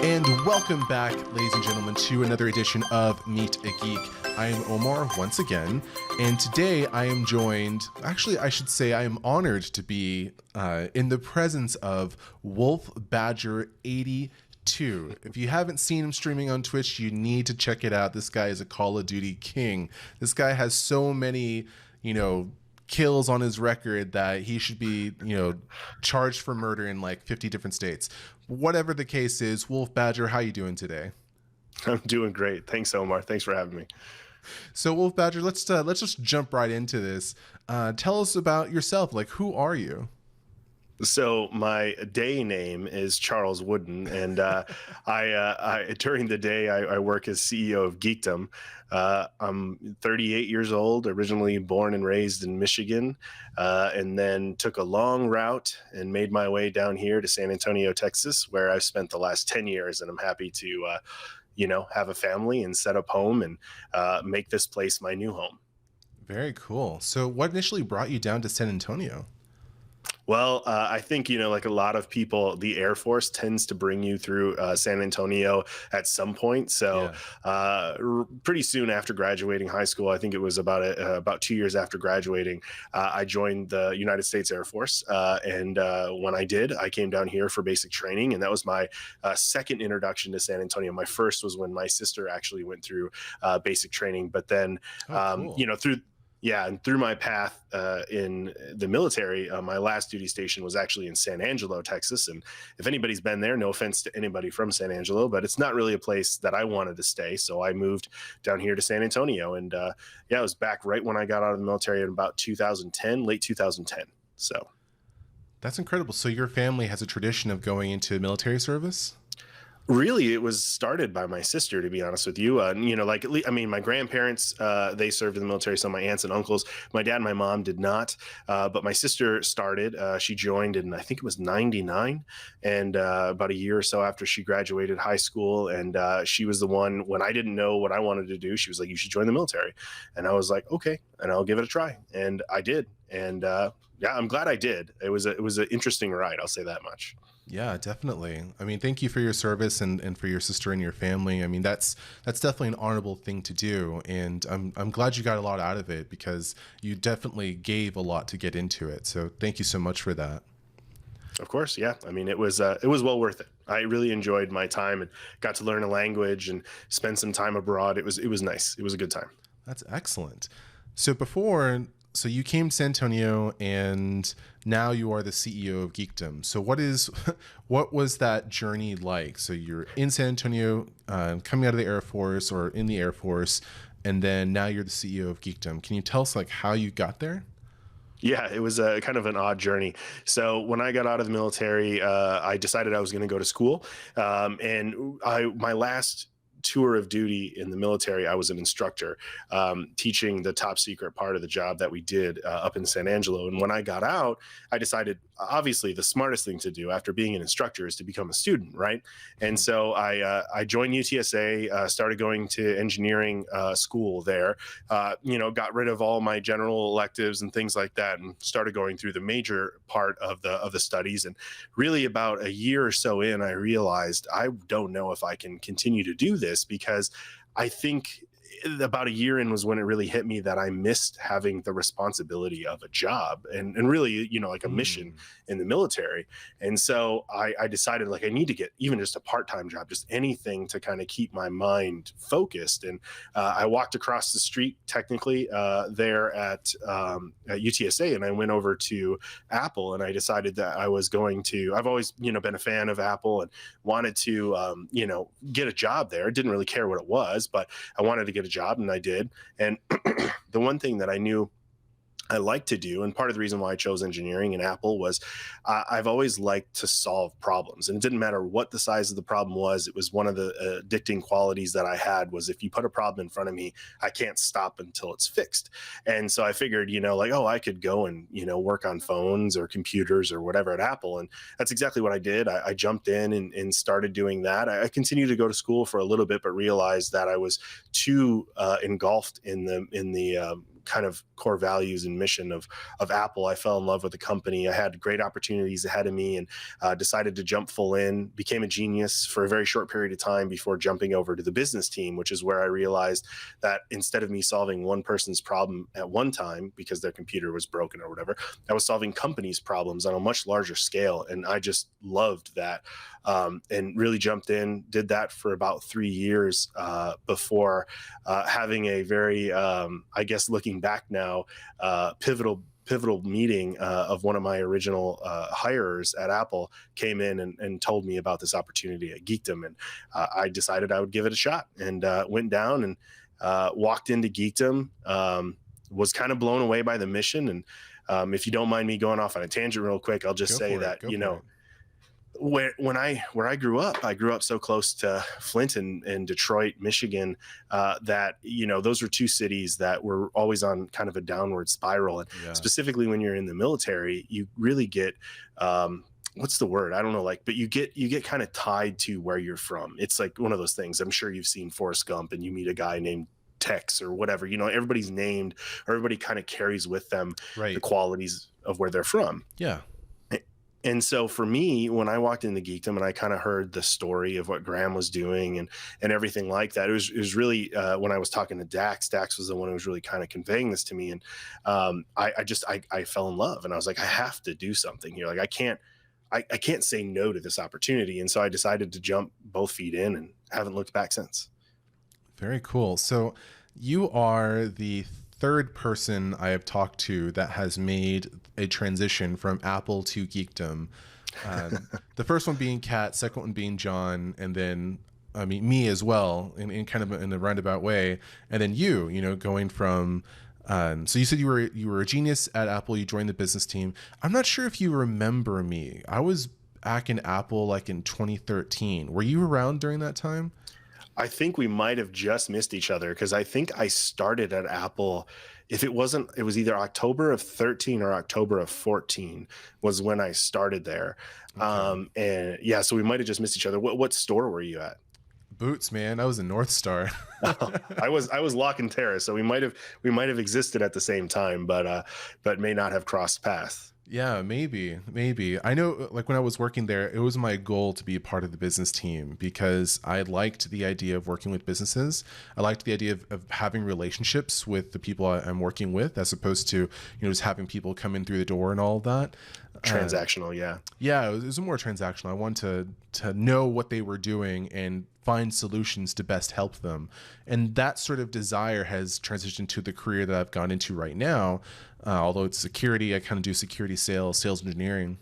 And welcome back, ladies and gentlemen, to another edition of Meet a Geek. I am Omar once again, and today I am joined, actually I should say I am honored to be in the presence of Wolf Badger 82. If you haven't seen him streaming on Twitch, you need to check it out. This guy is a Call of Duty king. This guy has so many, kills on his record that he should be, charged for murder in like 50 different states. Whatever the case is, Wolf Badger, how you doing today? I'm doing great. Thanks, Omar. Thanks for having me. So, Wolf Badger, let's just jump right into this. Tell us about yourself. Like, who are you? So my day name is Charles Woodin, and I during the day I work as CEO of Geekdom. I'm 38 years old, originally born and raised in Michigan, and then took a long route and made my way down here to San Antonio, Texas, where I've spent the last 10 years, and I'm happy to have a family and set up home and make this place my new home. Very cool. So what initially brought you down to San Antonio? Well, I think, like a lot of people, the Air Force tends to bring you through San Antonio at some point. So pretty soon after graduating high school, I think it was about 2 years after graduating, I joined the United States Air Force. And when I did, I came down here for basic training. And that was my second introduction to San Antonio. My first was when my sister actually went through basic training. But then, through my path in the military, my last duty station was actually in San Angelo, Texas. And if anybody's been there, no offense to anybody from San Angelo, but it's not really a place that I wanted to stay. So I moved down here to San Antonio. And I was back right when I got out of the military in about 2010, late 2010. So that's incredible. So your family has a tradition of going into military service? Really, it was started by my sister, to be honest with you. My grandparents, they served in the military. So my aunts and uncles, my dad and my mom did not. But my sister started. She joined in, I think it was 99. And about a year or so after she graduated high school. And she was the one, when I didn't know what I wanted to do, she was like, you should join the military. And I was like, okay, and I'll give it a try. And I did. And I'm glad I did. It was an interesting ride. I'll say that much. Yeah, definitely. I mean, thank you for your service and for your sister and your family. I mean, that's definitely an honorable thing to do. And I'm glad you got a lot out of it because you definitely gave a lot to get into it. So thank you so much for that. Of course. Yeah. I mean, it was well worth it. I really enjoyed my time and got to learn a language and spend some time abroad. It was nice. It was a good time. That's excellent. So you came to San Antonio and now you are the CEO of Geekdom. So what was that journey like? So you're in San Antonio, coming out of the Air Force or in the Air Force, and then now you're the CEO of Geekdom. Can you tell us like how you got there? Yeah, it was a kind of an odd journey. So when I got out of the military, I decided I was going to go to school. My last tour of duty in the military, I was an instructor teaching the top secret part of the job that we did up in San Angelo. And when I got out, I decided, obviously, the smartest thing to do after being an instructor is to become a student, right? And so I joined UTSA, started going to engineering school there, got rid of all my general electives and things like that, and started going through the major part of the studies. And really, about a year or so in, I realized I don't know if I can continue to do this because I think about a year in was when it really hit me that I missed having the responsibility of a job and really, like a mission in the military. And so I decided like I need to get even just a part-time job, just anything to kind of keep my mind focused. And I walked across the street technically there at UTSA, and I went over to Apple, and I decided that I was going to, I've always, been a fan of Apple and wanted to, get a job there. Didn't really care what it was, but I wanted to get a job, and I did. And the one thing that I knew I like to do, and part of the reason why I chose engineering and Apple was I've always liked to solve problems, and it didn't matter what the size of the problem was. It was one of the addicting qualities that I had was if you put a problem in front of me, I can't stop until it's fixed. And so I figured, I could go and, work on phones or computers or whatever at Apple. And that's exactly what I did. I jumped in and started doing that. I continued to go to school for a little bit, but realized that I was too engulfed in the kind of core values and mission of Apple. I fell in love with the company. I had great opportunities ahead of me, and decided to jump full in. Became a genius for a very short period of time before jumping over to the business team, which is where I realized that instead of me solving one person's problem at one time because their computer was broken or whatever, I was solving companies' problems on a much larger scale, and I just loved that. And really jumped in, did that for about 3 years before having a very, I guess looking back now, pivotal meeting of one of my original hirers at Apple came in and told me about this opportunity at Geekdom. And I decided I would give it a shot, and went down and walked into Geekdom, was kind of blown away by the mission. And if you don't mind me going off on a tangent real quick, I'll just say that, where I grew up so close to Flint and Detroit, Michigan, that, those were two cities that were always on kind of a downward spiral. And specifically when you're in the military, you really get, what's the word? I don't know, but you get kind of tied to where you're from. It's like one of those things. I'm sure you've seen Forrest Gump and you meet a guy named Tex or whatever, everybody's named, or everybody kind of carries with them the qualities of where they're from. Yeah. And so for me, when I walked into Geekdom and I kind of heard the story of what Graham was doing and everything like that, it was really, when I was talking to Dax was the one who was really kind of conveying this to me. And I fell in love, and I was like, I have to do something here. Like I can't say no to this opportunity. And so I decided to jump both feet in and haven't looked back since. Very cool. So you are the third person I have talked to that has made a transition from Apple to Geekdom. The first one being Kat, second one being John, and then me as well, in kind of in a roundabout way, and then you going from. So you said you were a genius at Apple. You joined the business team. I'm not sure if you remember me. I was back in Apple like in 2013. Were you around during that time? I think we might have just missed each other, because I think I started at Apple. If it wasn't, it was either October of 13 or October of 14 was when I started there. Okay. And yeah, so we might have just missed each other. What store were you at? Boots, man. I was in North Star. I was Lock and Terrace, so we might have existed at the same time, but may not have crossed paths. Yeah, maybe. I know, like when I was working there, it was my goal to be a part of the business team because I liked the idea of working with businesses. I liked the idea of having relationships with the people I'm working with, as opposed to, just having people come in through the door and all of that. Transactional, yeah. Yeah, it was more transactional. I wanted to know what they were doing and find solutions to best help them. And that sort of desire has transitioned to the career that I've gone into right now. Although it's security, I kind of do security sales engineering.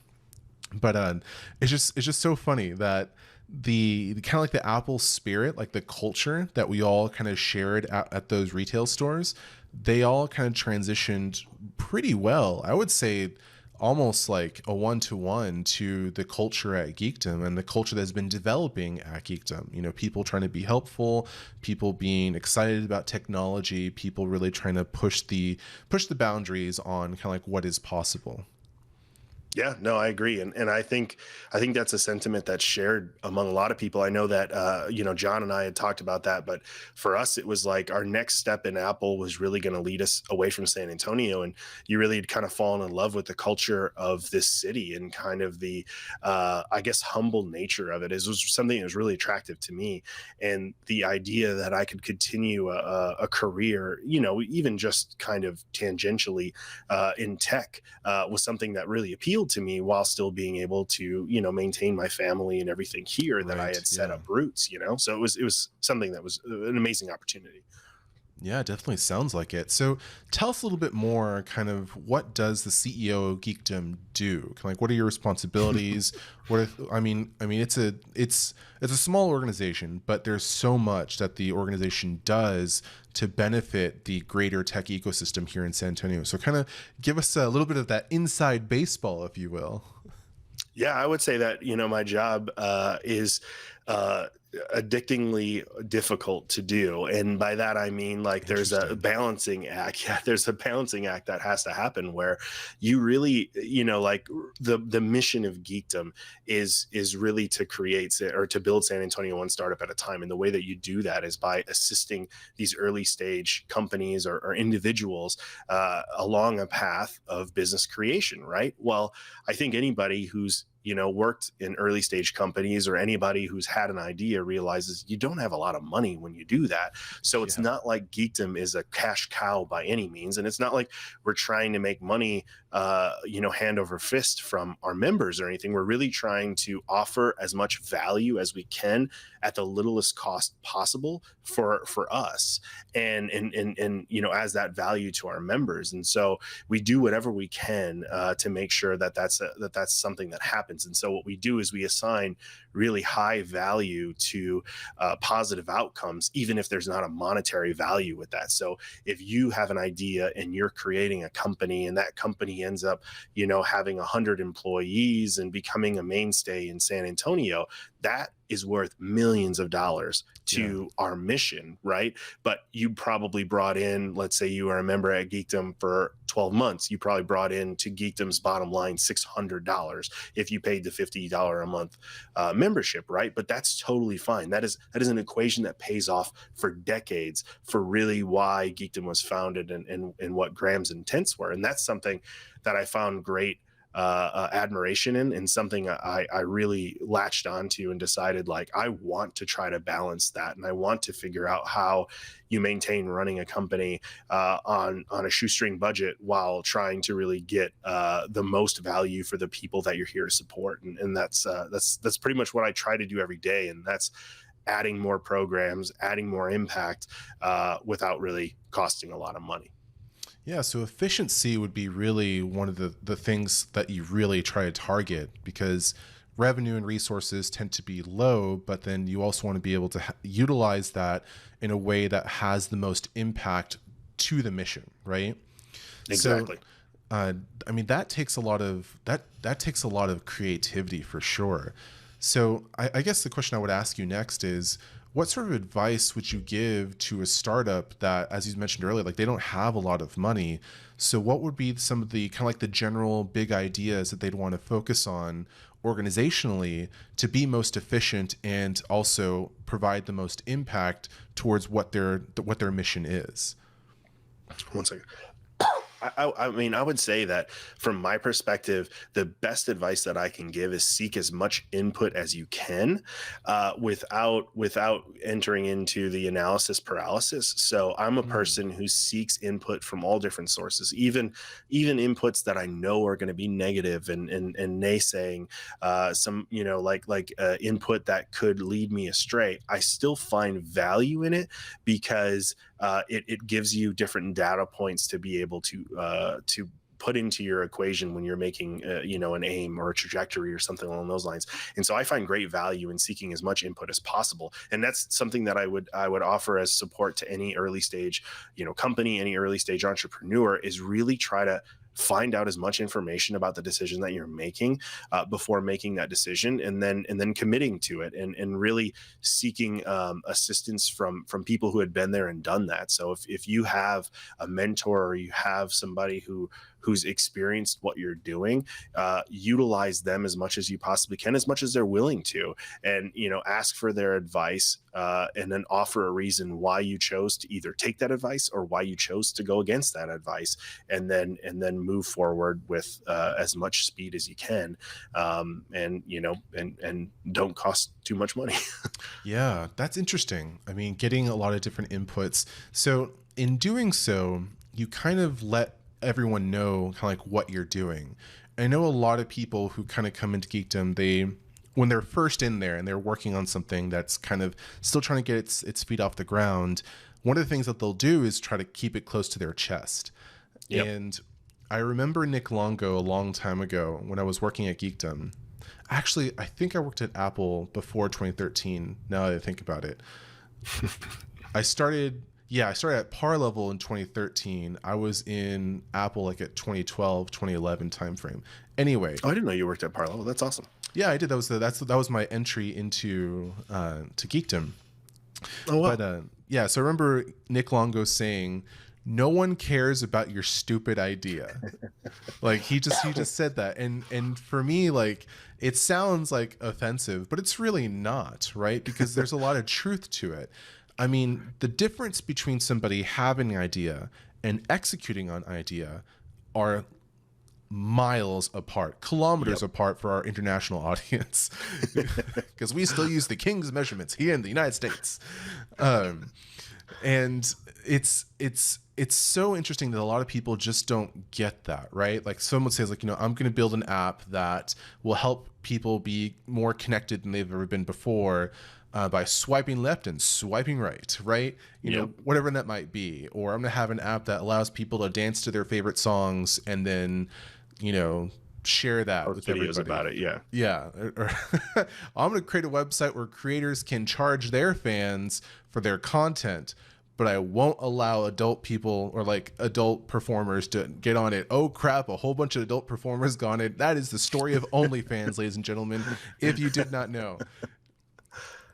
But it's just so funny that the kind of like the Apple spirit, like the culture that we all kind of shared at those retail stores, they all kind of transitioned pretty well. I would say almost like a one-to-one to the culture at Geekdom and the culture that's been developing at Geekdom. People trying to be helpful, people being excited about technology, people really trying to push the boundaries on kind of like what is possible. Yeah, no, I agree. And I think that's a sentiment that's shared among a lot of people. I know that, John and I had talked about that, but for us, it was like our next step in Apple was really going to lead us away from San Antonio. And you really had kind of fallen in love with the culture of this city and kind of the, I guess, humble nature of it. It was something that was really attractive to me. And the idea that I could continue a career, even just kind of tangentially in tech was something that really appealed to me, while still being able to, maintain my family and everything here that I had set up roots, so it was something that was an amazing opportunity. Yeah, definitely sounds like it. So tell us a little bit more, kind of what does the CEO of Geekdom do? Like, what are your responsibilities? It's a small organization, but there's so much that the organization does to benefit the greater tech ecosystem here in San Antonio. So kind of give us a little bit of that inside baseball, if you will. Yeah, I would say that, my job is addictingly difficult to do. And by that I mean, like, there's a balancing act. Yeah, there's a balancing act that has to happen where you really, like, the mission of Geekdom is really to create or to build San Antonio one startup at a time. And the way that you do that is by assisting these early stage companies or individuals along a path of business creation, right? Well, I think anybody who's worked in early stage companies, or anybody who's had an idea, realizes you don't have a lot of money when you do that. So it's not like Geekdom is a cash cow by any means. And it's not like we're trying to make money, hand over fist from our members or anything. We're really trying to offer as much value as we can at the littlest cost possible for us, and as that value to our members. And so we do whatever we can to make sure that that's something that happens. And so what we do is we assign really high value to positive outcomes, even if there's not a monetary value with that. So if you have an idea and you're creating a company, and that company ends up, having 100 employees and becoming a mainstay in San Antonio, that is worth millions of dollars to our mission, right? But you probably brought in, let's say you are a member at Geekdom for 12 months, you probably brought in to Geekdom's bottom line $600 if you paid the $50 a month membership, right? But that's totally fine. That is an equation that pays off for decades, for really why Geekdom was founded and what Graham's intents were. And that's something that I found great admiration in, and something I really latched onto and decided, like, I want to try to balance that, and I want to figure out how you maintain running a company on a shoestring budget while trying to really get the most value for the people that you're here to support. And that's pretty much what I try to do every day, and that's adding more programs, adding more impact without really costing a lot of money. Yeah, so efficiency would be really one of the things that you really try to target, because revenue and resources tend to be low, but then you also want to be able to utilize that in a way that has the most impact to the mission, right? Exactly. So, I mean, that takes a lot of creativity for sure. So I guess the question I would ask you next is, what sort of advice would you give to a startup that, as you mentioned earlier, like, they don't have a lot of money? So what would be some of the kind of like the general big ideas that they'd want to focus on organizationally to be most efficient and also provide the most impact towards what their mission is? One second. I mean, I would say that from my perspective, the best advice that I can give is seek as much input as you can without entering into the analysis paralysis. So I'm a person who seeks input from all different sources, even inputs that I know are going to be negative and naysaying, some, input that could lead me astray. I still find value in it because it gives you different data points to be able to put into your equation when you're making an aim or a trajectory or something along those lines. And so I find great value in seeking as much input as possible. And that's something that I would offer as support to any early stage company, any early stage entrepreneur, is really try to find out as much information about the decision that you're making before making that decision, and then committing to it, and really seeking assistance from people who had been there and done that. So if you have a mentor, or you have somebody who's experienced what you're doing, utilize them as much as you possibly can, as much as they're willing to, and ask for their advice, and then offer a reason why you chose to either take that advice or why you chose to go against that advice, and then move forward with as much speed as you can, and don't cost too much money. Yeah, that's interesting. I mean, getting a lot of different inputs. So in doing so, you kind of let everyone know kind of like what you're doing. I know a lot of people who kind of come into Geekdom, when they're first in there and they're working on something that's kind of still trying to get its feet off the ground, one of the things that they'll do is try to keep it close to their chest. Yep. And I remember Nick Longo a long time ago when I was working at Geekdom. Actually, I think I worked at Apple before 2013, now that I think about it. I started Yeah, I started at par level in 2013. I was in Apple like at 2012, 2011 timeframe. Anyway, Oh, I didn't know you worked at Par Level. That's awesome. yeah, I did. That was my entry into to geekdom. Oh wow. But yeah, so I remember Nick Longo saying, "No one cares about your stupid idea." Like he just said that, and for me, like, it sounds like offensive, but it's really not, right? Because there's a lot of truth to it. I mean, the difference between somebody having an idea and executing on idea are miles apart, kilometers Yep. apart for our international audience, because we still use the king's measurements here in the United States. And it's so interesting that a lot of people just don't get that, right? Like someone says, like, I'm going to build an app that will help people be more connected than they've ever been before, by swiping left and swiping right, right? Yep. Whatever that might be. Or I'm going to have an app that allows people to dance to their favorite songs and then, share that Post with videos everybody. about it. Yeah. Yeah. I'm going to create a website where creators can charge their fans for their content, but I won't allow adult people or like adult performers to get on it. Oh crap, a whole bunch of adult performers got on it. That is the story of OnlyFans, ladies and gentlemen, if you did not know.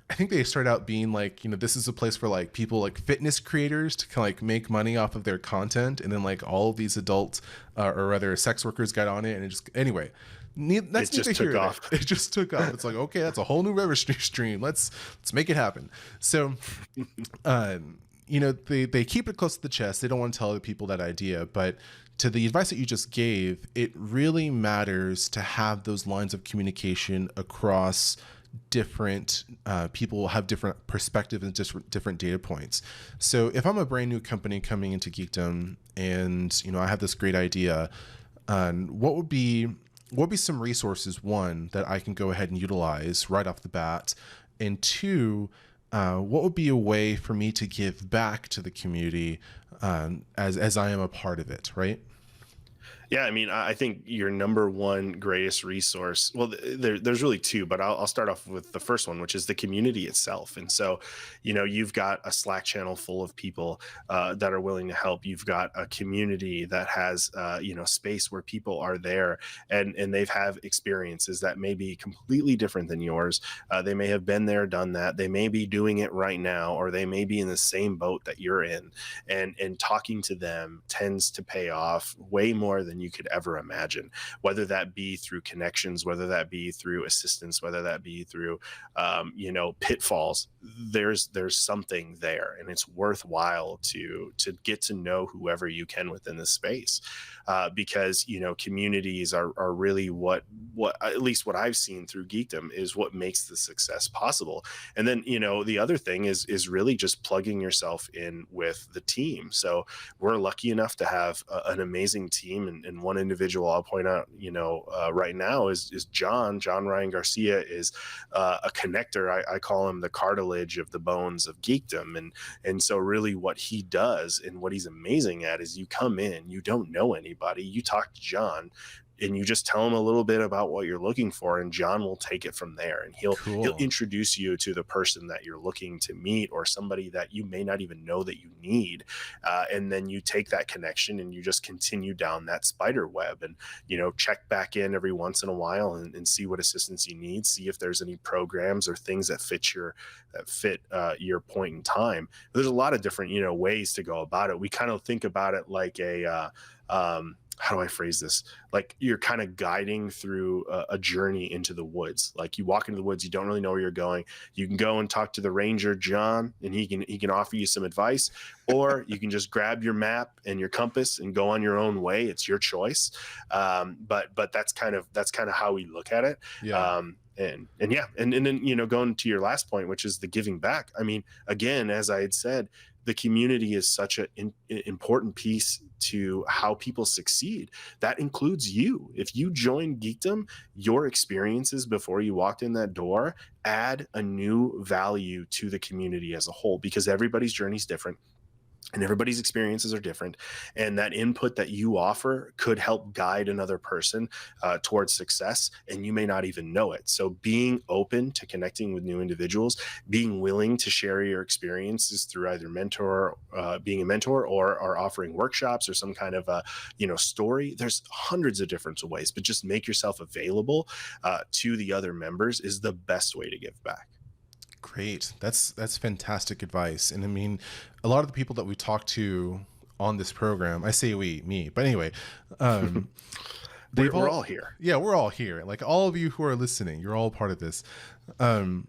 I think they started out being like, this is a place for like people like fitness creators to kind of like make money off of their content. And then like all of these adults or rather sex workers got on it. And it just, anyway, that's It just took off. It just took off. It's like, okay, that's a whole new revenue stream. Let's make it happen. So, they keep it close to the chest. They don't want to tell other people that idea, but to the advice that you just gave, it really matters to have those lines of communication across different people, have different perspectives and just different data points. So if I'm a brand new company coming into Geekdom and I have this great idea, what would be some resources, one, that I can go ahead and utilize right off the bat, and two, what would be a way for me to give back to the community as I am a part of it, right? Yeah, I mean, I think your number one greatest resource, well, there's really two, but I'll start off with the first one, which is the community itself. And so, you've got a Slack channel full of people that are willing to help. You've got a community that has, space where people are there and they've have experiences that may be completely different than yours. They may have been there, done that. They may be doing it right now, or they may be in the same boat that you're in. And talking to them tends to pay off way more than you could ever imagine, whether that be through connections, whether that be through assistance, whether that be through pitfalls. There's something there, and it's worthwhile to get to know whoever you can within this space, because communities are really what at least what I've seen through Geekdom is what makes the success possible. And then the other thing is really just plugging yourself in with the team. So we're lucky enough to have an amazing team, and one individual I'll point out, right now is John Ryan Garcia is a connector. I call him the cartilage of the bones of Geekdom. And so really what he does and what he's amazing at is you come in, you don't know anybody, you talk to John, and you just tell him a little bit about what you're looking for, and John will take it from there, and he'll introduce you to the person that you're looking to meet, or somebody that you may not even know that you need, and then you take that connection and you just continue down that spider web, and check back in every once in a while and see what assistance you need, see if there's any programs or things that fit your point in time. There's a lot of different ways to go about it. We kind of think about it like a how do I phrase this? Like you're kind of guiding through a journey into the woods. Like you walk into the woods, you don't really know where you're going. You can go and talk to the ranger, John, and he can offer you some advice, or you can just grab your map and your compass and go on your own way. It's your choice. But that's kind of how we look at it. Yeah. And then going to your last point, which is the giving back. I mean, again, as I had said, the community is such an important piece to how people succeed. That includes you. If you join Geekdom, your experiences before you walked in that door add a new value to the community as a whole, because everybody's journey is different. and everybody's experiences are different, and that input that you offer could help guide another person towards success, and you may not even know it. So being open to connecting with new individuals, being willing to share your experiences through either being a mentor, or offering workshops, or some kind of story. There's hundreds of different ways, but just make yourself available to the other members is the best way to give back. Great. That's fantastic advice. And I mean, a lot of the people that we talk to on this program, I say me, but anyway, We're all here. Yeah, we're all here. Like all of you who are listening, you're all part of this. One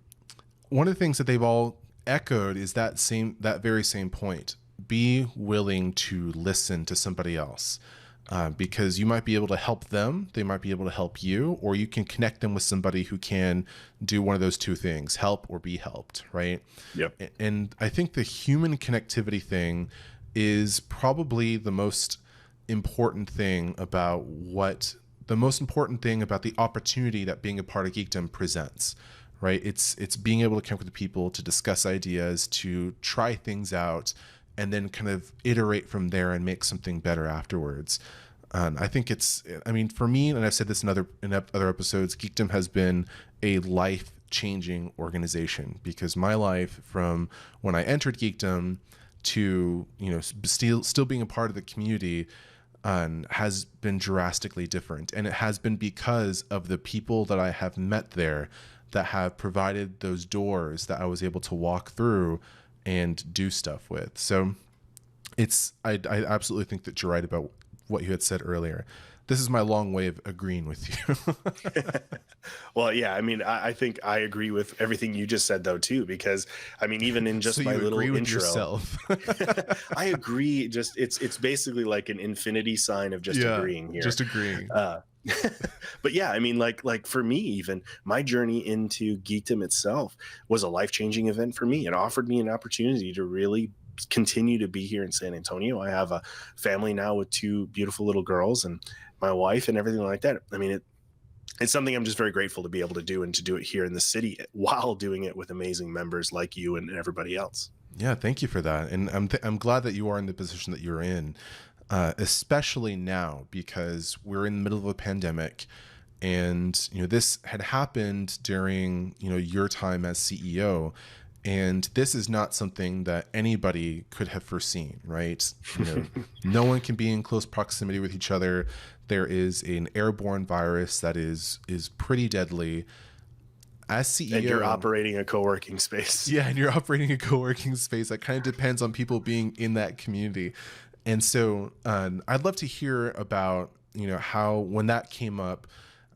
of the things that they've all echoed is that very same point. Be willing to listen to somebody else. Because you might be able to help them, they might be able to help you, or you can connect them with somebody who can do one of those two things, help or be helped, right? Yep. And I think the human connectivity thing is probably the most important thing about the opportunity that being a part of Geekdom presents, right? It's being able to connect with people, to discuss ideas, to try things out, and then kind of iterate from there and make something better afterwards. I think for me, and I've said this in other episodes, Geekdom has been a life-changing organization, because my life from when I entered Geekdom to, still being a part of the community has been drastically different. And it has been because of the people that I have met there that have provided those doors that I was able to walk through and do stuff with. So I absolutely think that you're right about what you had said earlier. This is my long way of agreeing with you. Well, yeah, I think I agree with everything you just said, though, too, because even in just so my you little agree with intro, yourself. I agree. Just it's basically like an infinity sign of just agreeing here. Just agreeing. But yeah, like for me, even my journey into Geekdom itself was a life-changing event for me. It offered me an opportunity to really continue to be here in San Antonio. I have a family now with two beautiful little girls and my wife and everything like that. It's something I'm just very grateful to be able to do, and to do it here in the city while doing it with amazing members like you and everybody else. Yeah, thank you for that. And I'm glad that you are in the position that you're in, especially now, because we're in the middle of a pandemic, and this had happened during your time as CEO. And this is not something that anybody could have foreseen, right? No one can be in close proximity with each other. There is an airborne virus that is pretty deadly. As CEO, and you're operating a co-working space. Yeah, and you're operating a co-working space. That kind of depends on people being in that community. And so I'd love to hear about how, when that came up,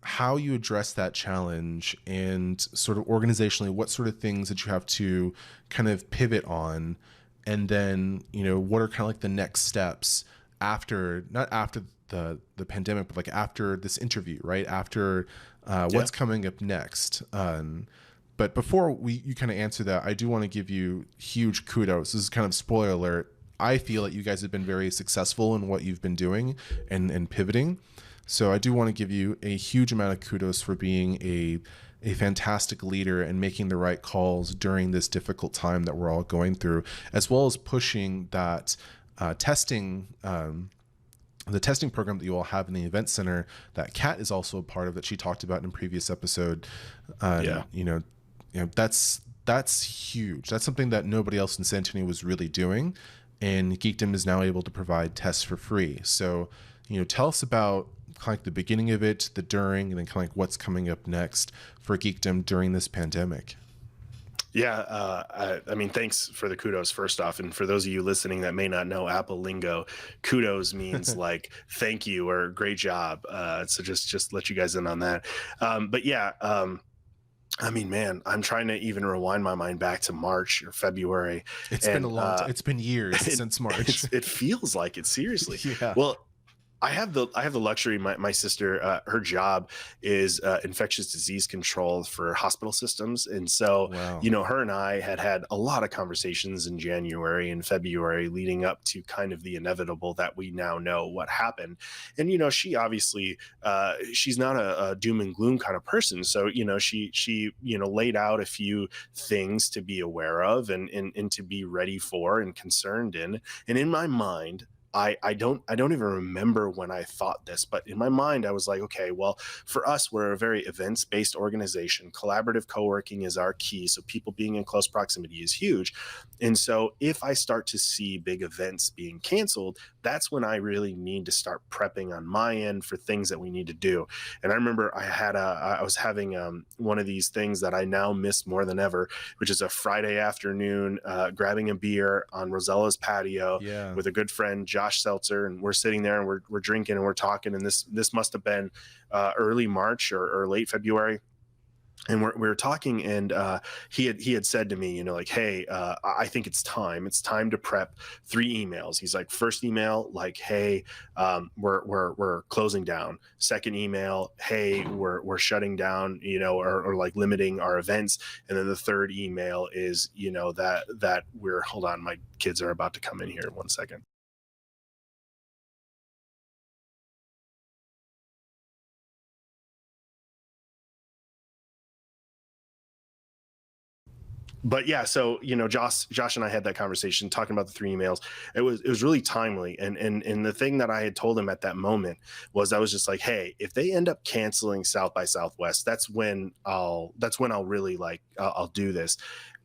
how you address that challenge, and sort of organizationally, what sort of things that you have to kind of pivot on, and then what are kind of like the next steps not after the pandemic, but like after this interview, right? After what's coming up next. But before you kind of answer that, I do want to give you huge kudos. This is kind of spoiler alert. I feel that you guys have been very successful in what you've been doing and pivoting. So I do want to give you a huge amount of kudos for being a fantastic leader and making the right calls during this difficult time that we're all going through, as well as pushing that testing, the testing program that you all have in the event center that Kat is also a part of, that she talked about in a previous episode. That's huge. That's something that nobody else in San Antonio was really doing, and Geekdom is now able to provide tests for free. So tell us about kind of like the beginning of it, the during, and then kind of like what's coming up next for Geekdom during this pandemic. Yeah, thanks for the kudos first off. And for those of you listening that may not know Apple lingo, kudos means like thank you or great job. So just let you guys in on that. Man, I'm trying to even rewind my mind back to March or February. It's been a long time. It's been years since March. It feels like it, seriously. Yeah. Well, I have the luxury. My sister, her job is infectious disease control for hospital systems, and so Wow. you know, her and I had a lot of conversations in January and February leading up to kind of the inevitable that we now know what happened. And you know, she obviously she's not a doom and gloom kind of person, so you know, she you know laid out a few things to be aware of and to be ready for and concerned in. And in my mind, I don't even remember when I thought this, but in my mind I was like, okay, well, for us, we're a very events based organization. Collaborative co-working is our key. So people being in close proximity is huge. And so if I start to see big events being canceled, that's when I really need to start prepping on my end for things that we need to do. And I remember I was having one of these things that I now miss more than ever, which is a Friday afternoon, grabbing a beer on Rosella's patio Yeah. with a good friend, Josh Seltzer, and we're sitting there and we're drinking and we're talking. And this must have been early March or late February. And we were talking, and he had said to me, you know, like, hey, I think it's time to prep 3 emails. He's like, first email, like, hey, we're closing down. Second email, hey, we're shutting down, you know, or like limiting our events. And then the third email is, you know, that we're, hold on, my kids are about to come in here, 1 second. But yeah, so you know, Josh and I had that conversation talking about the 3 emails. It was really timely, and the thing that I had told him at that moment was I was just like, hey, if they end up canceling South by Southwest, that's when I'll really like I'll do this.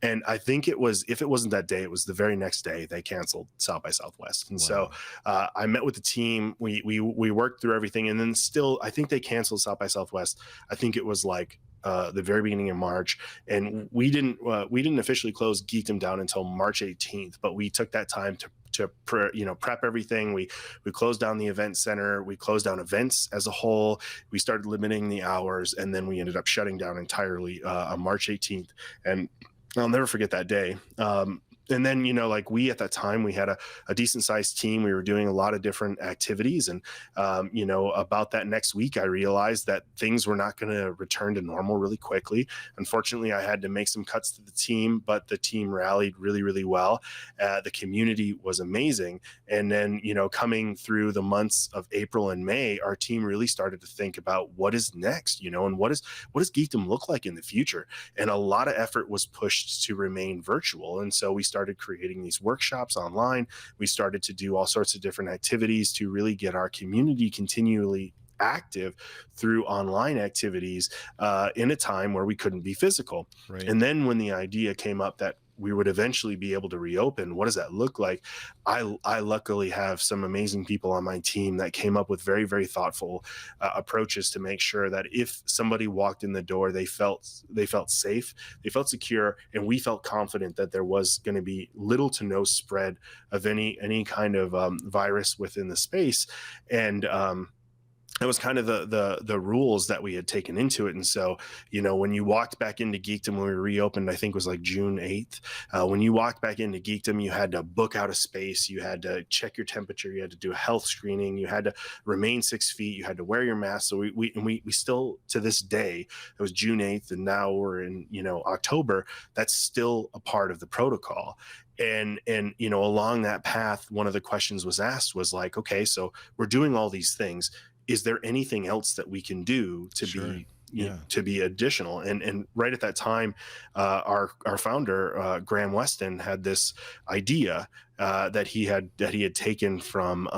And I think it was, if it wasn't that day, it was the very next day they canceled South by Southwest. And so Wow. I met with the team. We worked through everything, and then still I think they canceled South by Southwest. I think it was like the very beginning of March, and we didn't officially close Geekdom down until March 18th. But we took that time to you know prep everything. We closed down the event center. We closed down events as a whole. We started limiting the hours, and then we ended up shutting down entirely on March 18th. And I'll never forget that day. And then you know like we at that time we had a decent sized team. We were doing a lot of different activities, and you know about that next week I realized that things were not going to return to normal really quickly. Unfortunately, I had to make some cuts to the team, but the team rallied really well. The community was amazing. And then you know coming through the months of April and May, our team really started to think about what is next, you know, and what does geekdom look like in the future. And a lot of effort was pushed to remain virtual. And so we started creating these workshops online. We started to do all sorts of different activities to really get our community continually active through online activities in a time where we couldn't be physical. Right. And then when the idea came up that we would eventually be able to reopen, what does that look like? I luckily have some amazing people on my team that came up with very thoughtful approaches to make sure that if somebody walked in the door, they felt safe, they felt secure, and we felt confident that there was going to be little to no spread of any kind of virus within the space. And that was kind of the rules that we had taken into it. And so you know when you walked back into Geekdom when we reopened, I think it was like June 8th. When you walked back into Geekdom, you had to book out a space, you had to check your temperature, you had to do a health screening, you had to remain 6 feet, you had to wear your mask. So we still, to this day, it was June 8th and now we're in, you know, October. That's still a part of the protocol. And you know along that path, one of the questions was asked was like, okay, so we're doing all these things, is there anything else that we can do to Sure. be, you know, Yeah. to be additional? And right at that time, our founder Graham Weston had this idea that he had taken from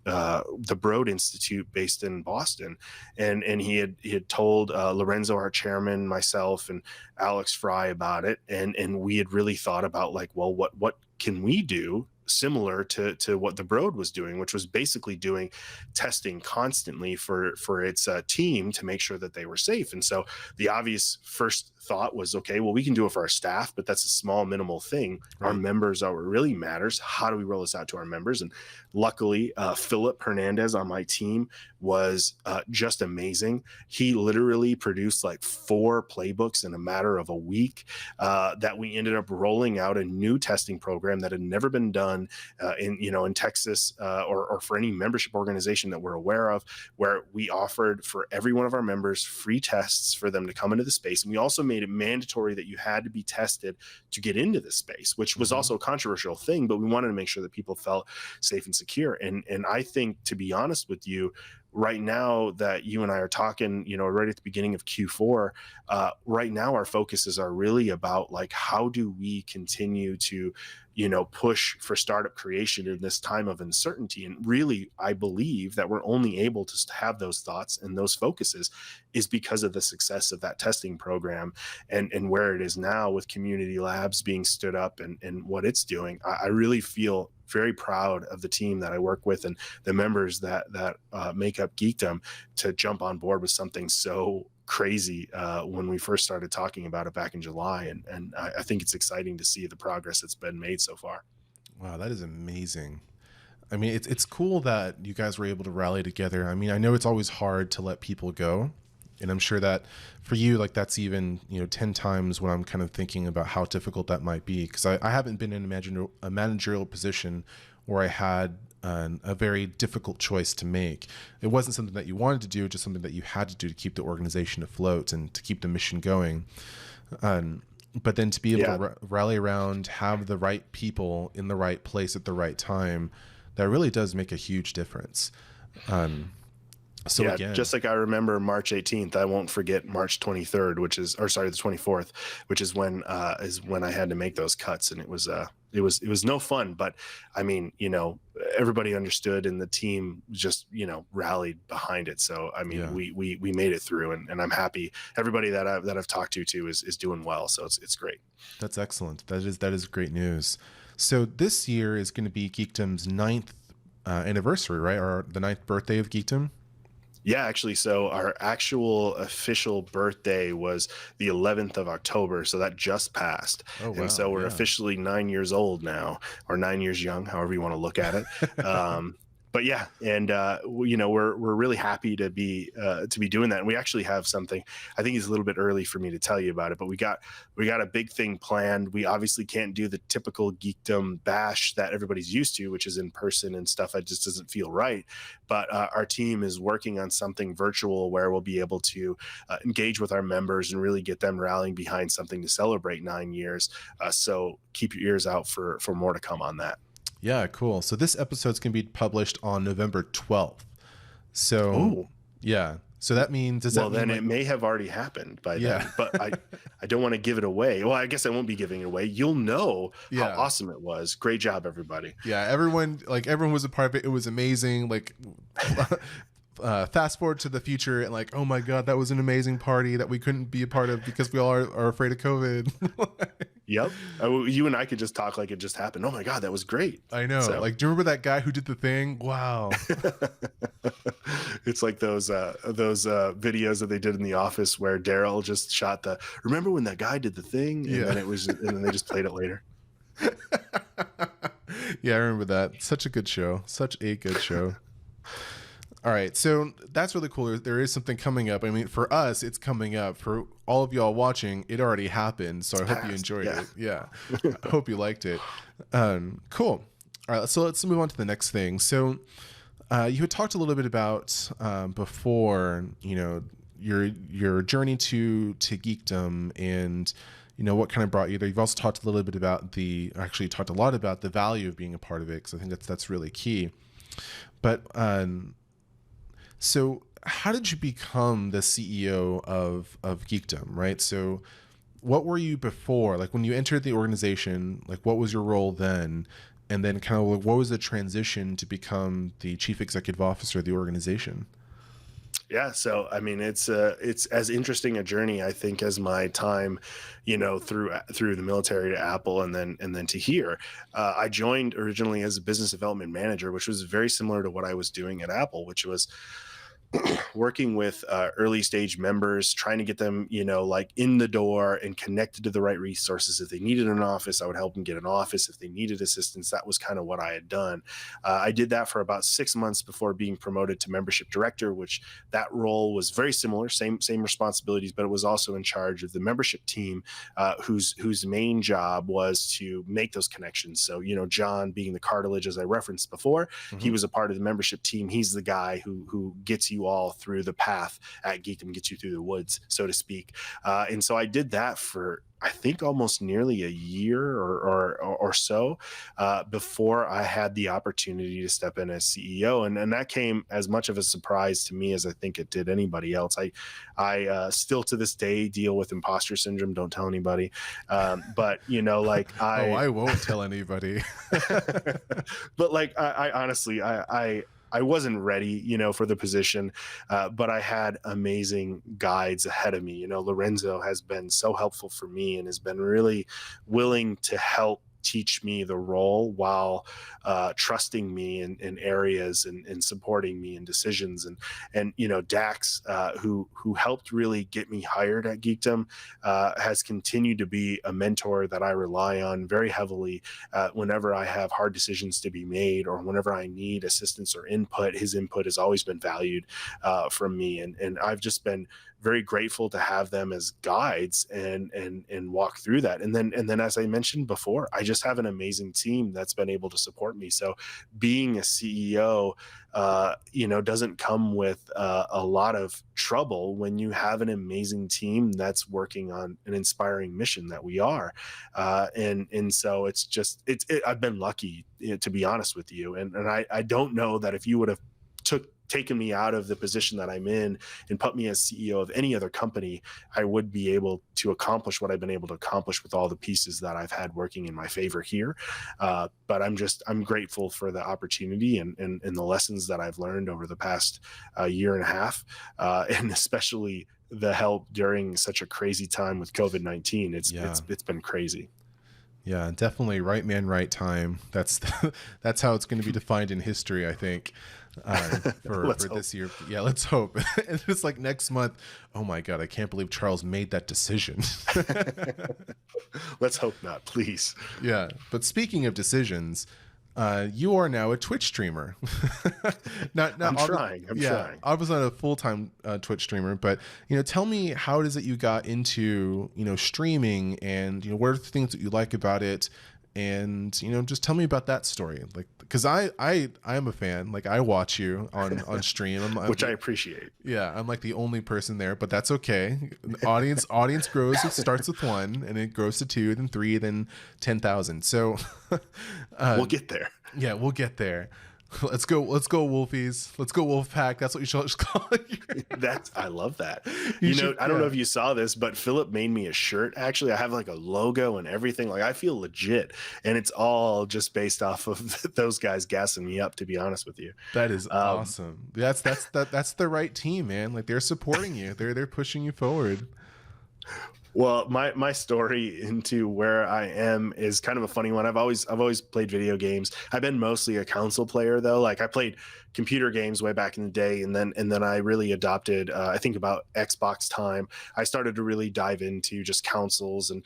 the Broad Institute based in Boston, and he had told Lorenzo, our chairman, myself, and Alex Fry about it, and we had really thought about like, well, what can we do similar to what the Broad was doing, which was basically doing testing constantly for its team to make sure that they were safe. And so the obvious first thought was, okay, well, we can do it for our staff, but that's a small minimal thing. Our Right. members are what really matters. How do we roll this out to our members? And luckily, Philip Hernandez on my team was just amazing. He literally produced like 4 playbooks in a matter of a week that we ended up rolling out a new testing program that had never been done done in Texas, or for any membership organization that we're aware of, where we offered for every one of our members free tests for them to come into the space. And we also made it mandatory that you had to be tested to get into the space, which was also a controversial thing, but we wanted to make sure that people felt safe and secure. And I think, to be honest with you, right now that you and I are talking, right at the beginning of Q4, right now our focuses are really about, like, how do we continue to, push for startup creation in this time of uncertainty? And really, I believe that we're only able to have those thoughts and those focuses is because of the success of that testing program and where it is now with community labs being stood up and what it's doing. I really feel very proud of the team that I work with and the members that make up Geekdom to jump on board with something so crazy when we first started talking about it back in July. And I think it's exciting to see the progress that's been made so far. Wow, that is amazing. I mean, it's cool that you guys were able to rally together. I mean, I know it's always hard to let people go. And I'm sure that for you, like, that's even, 10 times when I'm kind of thinking about how difficult that might be. Because I haven't been in a managerial position where I had a very difficult choice to make. It wasn't something that you wanted to do, just something that you had to do to keep the organization afloat and to keep the mission going. But then to be able to rally around, have the right people in the right place at the right time, that really does make a huge difference. So again, just like I remember March 18th, I won't forget March 23rd, the 24th, which is when I had to make those cuts, and it was no fun. But I mean, everybody understood, and the team just rallied behind it. So I mean, we made it through, and I'm happy. Everybody that I've talked to is doing well, so it's great. That's excellent. That is great news. So this year is going to be Geekdom's 9th anniversary, right? Or the 9th birthday of Geekdom. Yeah, actually. So our actual official birthday was the 11th of October. So that just passed. Oh, wow. And so we're officially 9 years old now, or 9 years young, however you want to look at it. But yeah, and we're really happy to be doing that. And we actually have something. I think it's a little bit early for me to tell you about it, but we got a big thing planned. We obviously can't do the typical Geekdom bash that everybody's used to, which is in person and stuff. That just doesn't feel right. But our team is working on something virtual where we'll be able to engage with our members and really get them rallying behind something to celebrate 9 years. So keep your ears out for more to come on that. Yeah, cool. So this episode's going to be published on November 12th. So, yeah. So that means... it may have already happened by then, but I don't want to give it away. Well, I guess I won't be giving it away. You'll know how awesome it was. Great job, everybody. Yeah, everyone was a part of it. It was amazing. Like... fast forward to the future and like, oh my God, that was an amazing party that we couldn't be a part of because we all are afraid of COVID. Yep. You and I could just talk like it just happened. Oh my God, that was great. I know. So. Like, do you remember that guy who did the thing? Wow. It's like those videos that they did in The Office where Daryl just shot remember when that guy did the thing? And then they just played it later. Yeah, I remember that. Such a good show. Such a good show. All right, so that's really cool. There is something coming up. I mean, for us, it's coming up. For all of y'all watching, it already happened. So I hope you enjoyed it. Yeah, I hope you liked it. Cool. All right, so let's move on to the next thing. So you had talked a little bit about before, your journey to Geekdom and what kind of brought you there. You've also talked a little bit about talked a lot about the value of being a part of it, because I think that's really key. But so how did you become the CEO of Geekdom, right? So what were you before? Like, when you entered the organization, like, what was your role then? And then kind of what was the transition to become the chief executive officer of the organization? Yeah, so I mean, it's as interesting a journey, I think, as my time, through the military to Apple and then to here. I joined originally as a business development manager, which was very similar to what I was doing at Apple, which was working with early stage members, trying to get them, like in the door and connected to the right resources. If they needed an office, I would help them get an office. If they needed assistance, that was kind of what I had done. I did that for about 6 months before being promoted to membership director, which that role was very similar, same responsibilities, but it was also in charge of the membership team, whose main job was to make those connections. So, John being the cartilage, as I referenced before, he was a part of the membership team. He's the guy who gets you all through the path at Geekdom, gets you through the woods, so to speak. And so I did that for, I think, almost nearly a year or so before I had the opportunity to step in as CEO. And that came as much of a surprise to me as I think it did anybody else. I still to this day deal with imposter syndrome. Don't tell anybody. But, like I won't tell anybody. But like, I honestly, I wasn't ready, for the position, but I had amazing guides ahead of me. Lorenzo has been so helpful for me and has been really willing to help teach me the role while trusting me in areas and supporting me in decisions. And Dax, who helped really get me hired at Geekdom, has continued to be a mentor that I rely on very heavily whenever I have hard decisions to be made or whenever I need assistance or input. His input has always been valued from me, and I've just been very grateful to have them as guides and walk through that. And then, as I mentioned before, I just have an amazing team that's been able to support me. So being a CEO, doesn't come with a lot of trouble when you have an amazing team that's working on an inspiring mission that we are. And so I've been lucky, to be honest with you. And I don't know that if you would have taken me out of the position that I'm in and put me as CEO of any other company, I would be able to accomplish what I've been able to accomplish with all the pieces that I've had working in my favor here. But I'm grateful for the opportunity and the lessons that I've learned over the past year and a half, and especially the help during such a crazy time with COVID-19. It's been crazy. Yeah, definitely right man, right time. That's how it's going to be defined in history, I think, for this year. Yeah, let's hope. And it's like next month. Oh my God, I can't believe Charles made that decision. Let's hope not, please. Yeah, but speaking of decisions, you are now a Twitch streamer. I'm trying. I was not a full-time Twitch streamer, but tell me, how is it you got into streaming, and what are the things that you like about it, and just tell me about that story, like, because I am a fan. Like, I watch you on stream, which I appreciate. Yeah, I'm like the only person there, but that's okay. Audience grows. It starts with 1 and it grows to 2, then 3, then 10,000. So we'll get there. Yeah, we'll get there. Let's go Wolfies. Let's go Wolfpack. That's what you should call it. I love that. I don't know if you saw this, but Philip made me a shirt. Actually, I have like a logo and everything. Like, I feel legit, and it's all just based off of those guys gassing me up, to be honest with you. That is awesome. That's the right team, man. Like, they're supporting you. They're pushing you forward. Well, my story into where I am is kind of a funny one. I've always played video games. I've been mostly a console player, though. Like, I played computer games way back in the day, and then I really adopted, I think about Xbox time. I started to really dive into just consoles and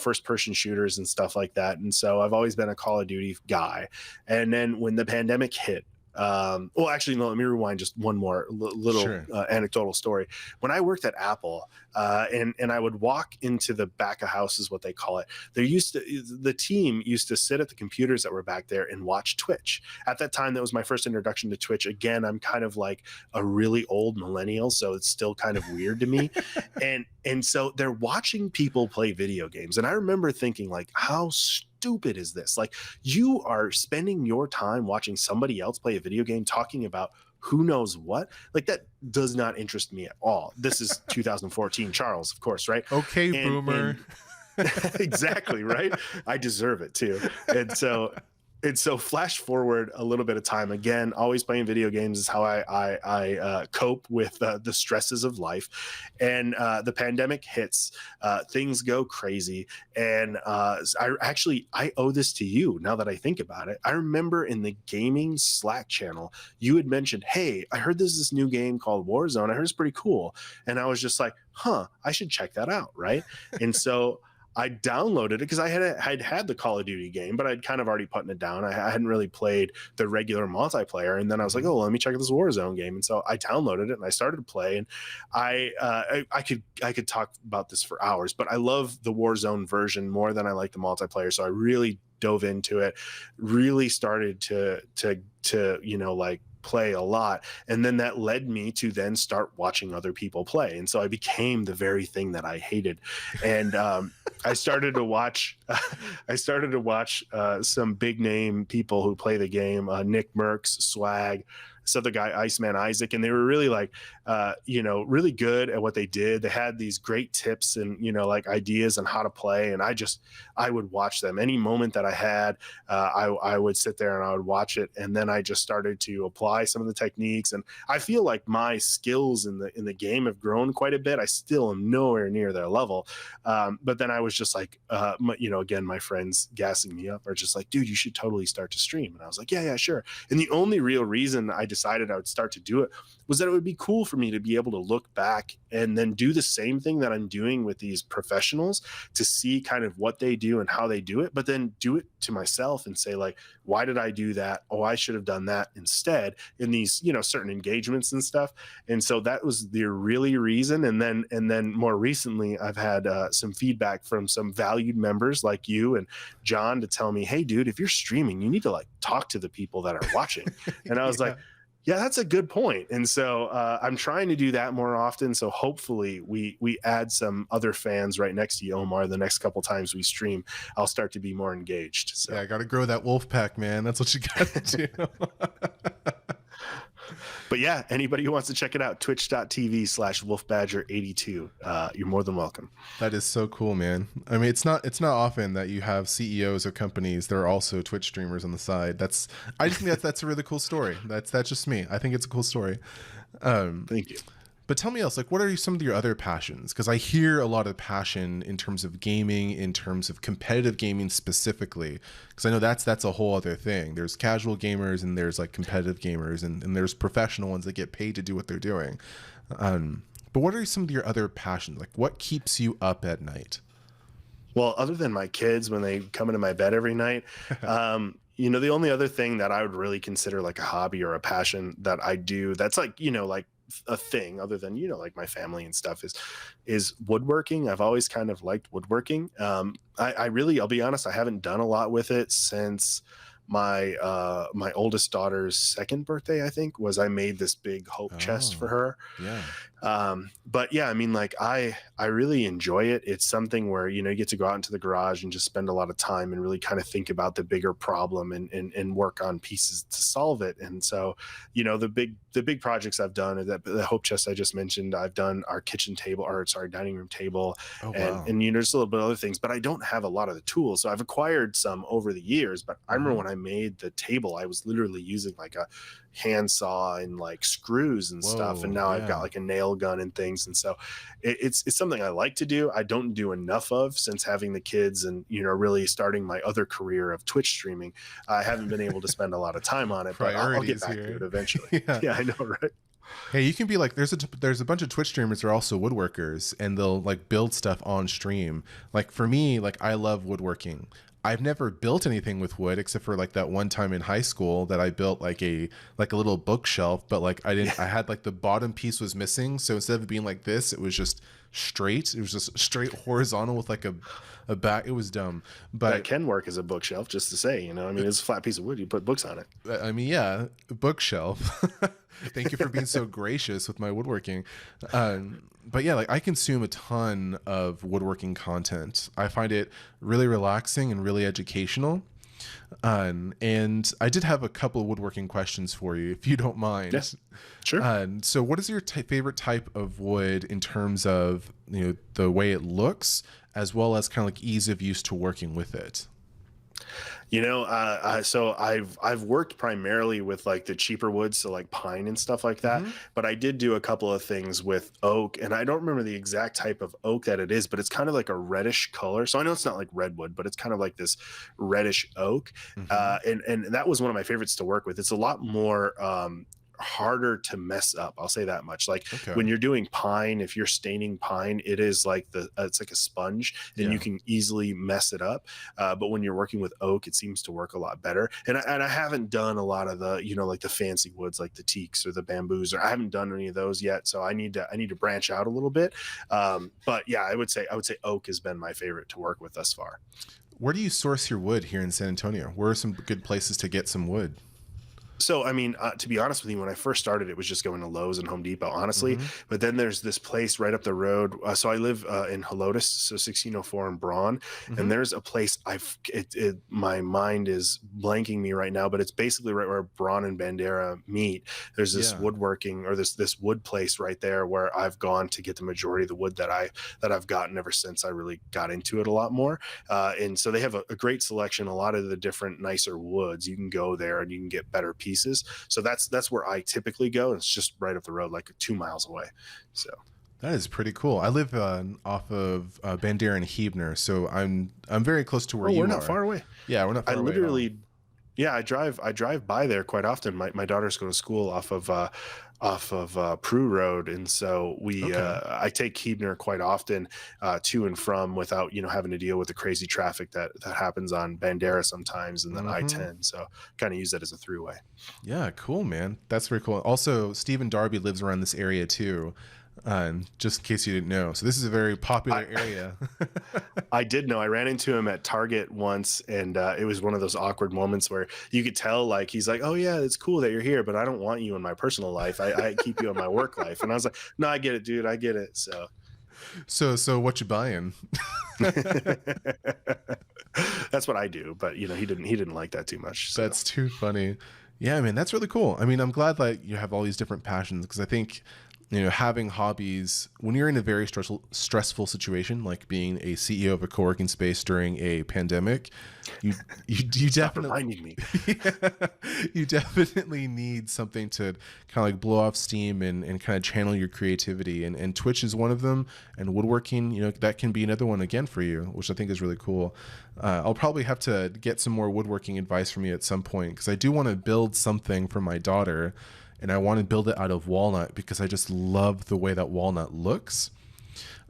first person shooters and stuff like that. And so I've always been a Call of Duty guy. And then when the pandemic hit, well, actually, no, let me rewind just one more little anecdotal story. When I worked at Apple, and I would walk into the back of house, is what they call it. The team used to sit at the computers that were back there and watch Twitch. At that time, that was my first introduction to Twitch. Again, I'm kind of like a really old millennial, so it's still kind of weird to me. And so they're watching people play video games. And I remember thinking, like, how stupid is this? Like, you are spending your time watching somebody else play a video game, talking about who knows what. Like, that does not interest me at all. This is 2014 Charles, of course, right? Okay, boomer. Exactly, right? I deserve it too. And so And so flash forward a little bit of time, again, always playing video games is how I cope with the stresses of life. And the pandemic hits, things go crazy. And I owe this to you now that I think about it. I remember in the gaming Slack channel, you had mentioned, hey, I heard there's this new game called Warzone. I heard it's pretty cool. And I was just like, huh, I should check that out. Right. And so I downloaded it because I'd had the Call of Duty game, but I'd kind of already putting it down. I hadn't really played the regular multiplayer, and then I was like, "Oh, let me check out this Warzone game." And so I downloaded it and I started to play. And I could talk about this for hours, but I love the Warzone version more than I like the multiplayer. So I really dove into it, really started to like play a lot, and then that led me to then start watching other people play, and so I became the very thing that I hated. And I started to watch some big name people who play the game, Nick Merckx, Swag, this other guy, Iceman Isaac, and they were really like really good at what they did. They had these great tips and like ideas on how to play, and I would watch them any moment that I had. I would sit there and I would watch it, and then I just started to apply some of the techniques, and I feel like my skills in the game have grown quite a bit. I still am nowhere near their level, but then I was just like again, my friends gassing me up are just like, dude, you should totally start to stream. And I was like, yeah, sure. And the only real reason I decided I would start to do it was that it would be cool for me to be able to look back and then do the same thing that I'm doing with these professionals, to see kind of what they do and how they do it, but then do it to myself and say, like, why did I do that? Oh, I should have done that instead in these, certain engagements and stuff. And so that was the really reason. And then more recently, I've had some feedback from some valued members like you and John to tell me, hey, dude, if you're streaming, you need to like talk to the people that are watching. And I was like, yeah, that's a good point. And so I'm trying to do that more often. So hopefully we add some other fans right next to you, Omar. The next couple times we stream, I'll start to be more engaged. So yeah, I got to grow that wolf pack, man. That's what you got to do. But yeah, anybody who wants to check it out, twitch.tv/wolfbadger82. You're more than welcome. That is so cool, man. I mean, it's not often that you have CEOs of companies that are also Twitch streamers on the side. I just think that's a really cool story. That's just me. I think it's a cool story. Thank you. But tell me else, like, what are some of your other passions? Because I hear a lot of passion in terms of gaming, in terms of competitive gaming specifically. Because I know that's a whole other thing. There's casual gamers and there's like competitive gamers and there's professional ones that get paid to do what they're doing. But what are some of your other passions? Like, what keeps you up at night? Well, other than my kids when they come into my bed every night, the only other thing that I would really consider like a hobby or a passion that I do that's like, like a thing other than like my family and stuff is woodworking. I've always kind of liked woodworking. I'll be honest, I haven't done a lot with it since my oldest daughter's second birthday. I think I made this big hope chest for her. But yeah, I mean, like I really enjoy it. It's something where you get to go out into the garage and just spend a lot of time and really kind of think about the bigger problem and work on pieces to solve it. And so the big projects I've done are that the hope chest I just mentioned. I've done our kitchen table, or sorry, dining room table. And just a little bit of other things, but I don't have a lot of the tools. So I've acquired some over the years, but I remember when I made the table, I was literally using like a handsaw and like screws and stuff. And now I've got like a nail gun and things. And so it's something I like to do. I don't do enough of since having the kids and, really starting my other career of Twitch streaming. I haven't been able to spend a lot of time on it, but I'll get back to it eventually. Yeah, I know, right? Hey, you can be like, there's a bunch of Twitch streamers that are also woodworkers, and they'll like build stuff on stream. Like for me, like I love woodworking. I've never built anything with wood except for like that one time in high school that I built like a little bookshelf, but like I had like the bottom piece was missing. So instead of it being like this, it was just straight. It was just straight horizontal with like a back. It was dumb, but that can work as a bookshelf, just to say, I mean, it's a flat piece of wood. You put books on it. I mean, yeah, bookshelf. Thank you for being so gracious with my woodworking. But yeah, like I consume a ton of woodworking content. I find it really relaxing and really educational. And I did have a couple of woodworking questions for you, if you don't mind. Yes, sure. So what is your favorite type of wood in terms of, the way it looks, as well as kind of like ease of use to working with it? So I've worked primarily with like the cheaper woods, so like pine and stuff like that. Hmm. But I did do a couple of things with oak, and I don't remember the exact type of oak that it is, but it's kind of like a reddish color. So I know it's not like redwood, but it's kind of like this reddish oak. Hmm. And that was one of my favorites to work with. It's a lot more harder to mess up. I'll say that much. Like Okay. when you're doing pine, if you're staining pine, it is like it's like a sponge, and Yeah. you can easily mess it up. But when you're working with oak, it seems to work a lot better. And I haven't done a lot of the, like the fancy woods, like the teaks or the bamboos, or I haven't done any of those yet. So I need to branch out a little bit. But yeah, I would say oak has been my favorite to work with thus far. Where do you source your wood here in San Antonio? Where are some good places to get some wood? So, I mean, to be honest with you, when I first started, it was just going to Lowe's and Home Depot, honestly. Hmm. But then there's this place right up the road. So I live in Helotes, so 1604 in Braun, Hmm. and there's a place my mind is blanking me right now, but it's basically right where Braun and Bandera meet. There's this Yeah. woodworking, or this wood place right there where I've gone to get the majority of the wood that I've gotten ever since I really got into it a lot more. And so they have a great selection, a lot of the different nicer woods. You can go there and you can get better pieces. So that's where I typically go. It's just right up the road, like 2 miles away. So That is pretty cool. I live off of Bandera and Hebner, so I'm very close to where we're you not are. far away. Yeah, we're not I far away at all. literally, yeah, I drive by there quite often. My daughters go to school off of Prue Road, and so Okay. I take Keebner quite often to and from, without having to deal with the crazy traffic that happens on Bandera sometimes, and then Hmm. I-10. So kind of use that as a throughway. Yeah, cool, man. That's very cool. Also, Stephen Darby lives around this area too, just in case you didn't know. So this is a very popular I area. I did know. I ran into him at Target once, and it was one of those awkward moments where you could tell, like, he's like, "Oh yeah, it's cool that you're here, but I don't want you in my personal life. I keep you in my work life." And I was like, "No, I get it, dude. I get it." So So what you buying? that's what I do. But he didn't like that too much. So That's too funny. Yeah, man, that's really cool. I mean, I'm glad that you have all these different passions because I think, having hobbies when you're in a very stressful situation, like being a CEO of a co-working space during a pandemic, you stop definitely reminding me. you definitely need something to kind of like blow off steam and kind of channel your creativity. And Twitch is one of them, and woodworking, that can be another one again for you, which I think is really cool. I'll probably have to get some more woodworking advice from you at some point because I do want to build something for my daughter, and I want to build it out of walnut because I just love the way that walnut looks.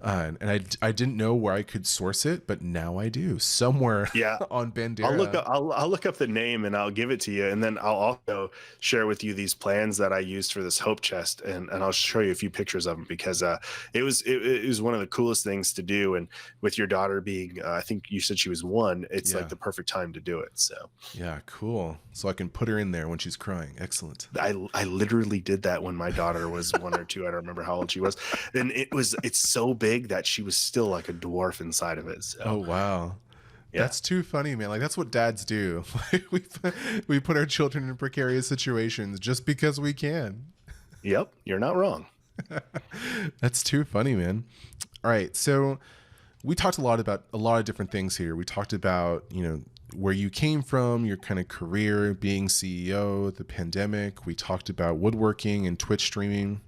And I didn't know where I could source it, but now I do somewhere Yeah, on I'll look Bandera. up I'll look up the name and I'll give it to you, and then I'll also share with you these plans that I used for this hope chest, and I'll show you a few pictures of them because it was one of the coolest things to do, and with your daughter being I think you said she was 1, it's like Yeah. the perfect time to do it. So Yeah, cool. So I can put her in there when she's crying. Excellent. I literally did that when my daughter was 1 or 2. I don't remember how old she was, and it's so big that she was still like a dwarf inside of it. Oh So wow. yeah, That's too funny, man. Like that's what dads do. We put our children in precarious situations just because we can. yep, you're not wrong. That's too funny, man. All right, so we talked a lot about a lot of different things here. We talked about, where you came from, your kind of career, being CEO, the pandemic. We talked about woodworking and Twitch streaming.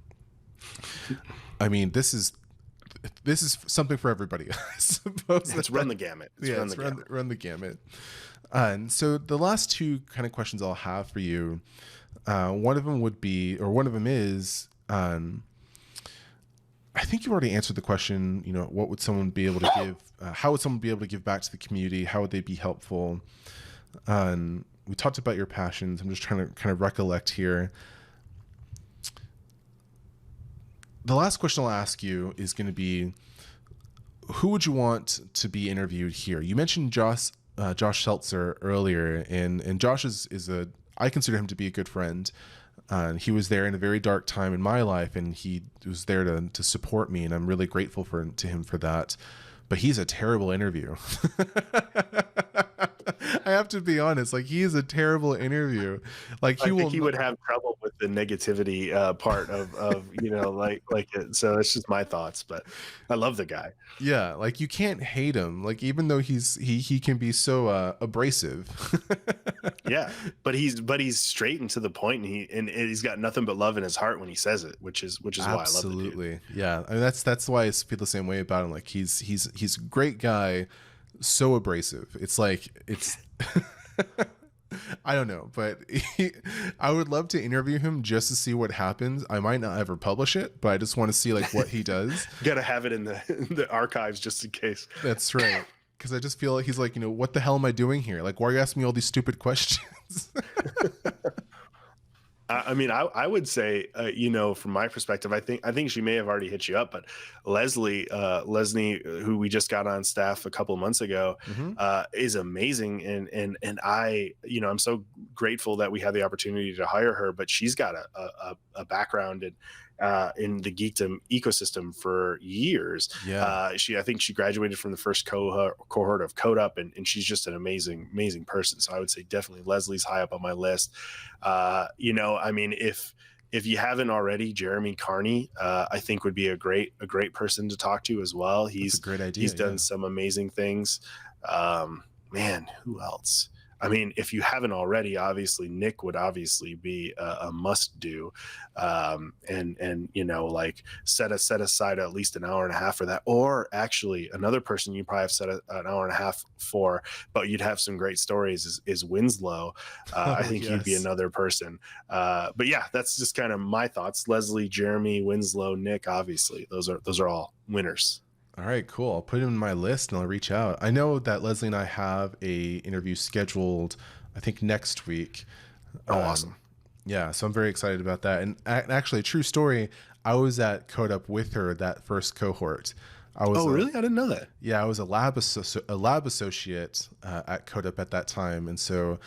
I mean, this is something for everybody. I suppose. Let's run the gamut. Let's Yeah, run the it's gamut. run the gamut. And so the last two kind of questions I'll have for you, one of them would be, or one of them is, I think you already answered the question. What would someone be able to give? How would someone be able to give back to the community? How would they be helpful? We talked about your passions. I'm just trying to kind of recollect here. The last question I'll ask you is going to be, who would you want to be interviewed here? You mentioned Josh Seltzer earlier, and Josh is I consider him to be a good friend. He was there in a very dark time in my life, and he was there to support me, and I'm really grateful to him for that. But he's a terrible interview. I have to be honest. Like, he is a terrible interview. Like, I think he would have trouble with the negativity part of like it. So it's just my thoughts, but I love the guy. Yeah, like you can't hate him. Like even though he can be so abrasive. Yeah, but he's straight and to the point, and he's got nothing but love in his heart when he says it, which is why I love the dude. Absolutely. Yeah. I mean that's why I feel the same way about him. Like he's a great guy, so abrasive. It's like it's I don't know, but I would love to interview him just to see what happens. I might not ever publish it, but I just want to see like what he does. Gotta have it in the archives just in case. That's right. Because I just feel like he's like, what the hell am I doing here? Like, why are you asking me all these stupid questions? I mean, I would say, from my perspective, I think she may have already hit you up, but Leslie, who we just got on staff a couple of months ago, is amazing, and I'm so grateful that we had the opportunity to hire her. But she's got a background in the Geekdom ecosystem for years. Yeah. I think she graduated from the first cohort of Code Up, and she's just an amazing person. So I would say definitely Leslie's high up on my list. I mean, if you haven't already, Jeremy Carney, I think would be a great person to talk to as well. That's a great idea. He's done some amazing things. Man, who else? I mean, if you haven't already, obviously Nick would obviously be a must do, and like set aside at least an hour and a half for that. Or actually, another person you probably have set an hour and a half for, but you'd have some great stories is Winslow. I think yes. He'd be another person. But yeah, that's just kind of my thoughts. Leslie, Jeremy, Winslow, Nick. Obviously, those are all winners. All right, cool. I'll put him in my list and I'll reach out. I know that Leslie and I have a interview scheduled, I think next week. Oh, awesome. Yeah, so I'm very excited about that. And actually, a true story, I was at Code Up with her that first cohort. Really? I didn't know that. Yeah, I was a lab associate at Code Up at that time. And so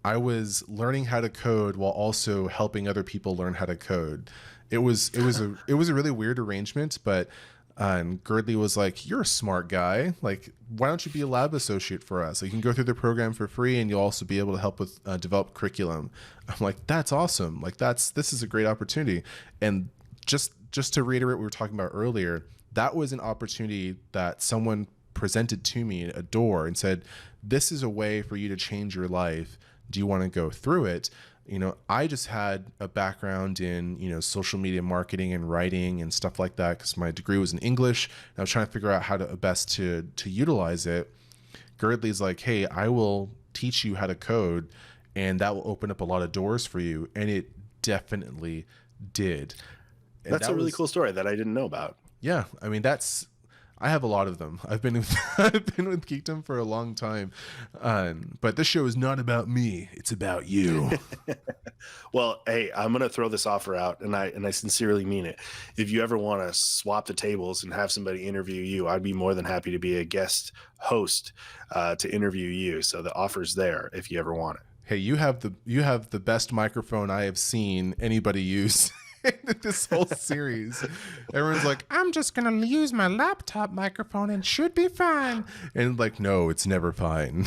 I was learning how to code while also helping other people learn how to code. It was a really weird arrangement, but and Girdley was like, "You're a smart guy. Like, why don't you be a lab associate for us? So you can go through the program for free, and you'll also be able to help with develop curriculum." I'm like, "That's awesome. Like, this is a great opportunity." And just to reiterate what we were talking about earlier, that was an opportunity that someone presented to me at a door and said, "This is a way for you to change your life. Do you want to go through it?" I just had a background in, social media marketing and writing and stuff like that because my degree was in English. And I was trying to figure out how to best to utilize it. Girdley's like, "Hey, I will teach you how to code, and that will open up a lot of doors for you." And it definitely did. And that's a really cool story that I didn't know about. Yeah, I mean, I have a lot of them. I've been with Geekdom for a long time, but this show is not about me. It's about you. Well, hey, I'm gonna throw this offer out, and I sincerely mean it. If you ever want to swap the tables and have somebody interview you, I'd be more than happy to be a guest host to interview you. So the offer's there if you ever want it. Hey, you have the best microphone I have seen anybody use. This whole series, everyone's like, "I'm just gonna use my laptop microphone and should be fine," and like, no, it's never fine.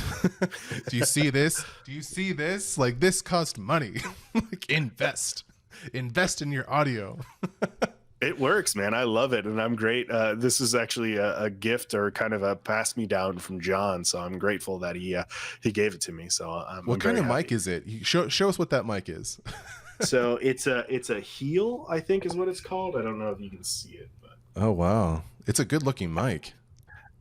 Do you see this? Like, this cost money. Like, invest in your audio. It works, man. I love it, and I'm great. This is actually a gift or kind of a pass me down from John, so I'm grateful that he gave it to me. So what kind of mic is it? Show us what that mic is. So it's a Heel, I think is what it's called. I don't know if you can see it, but oh wow, it's a good looking mic.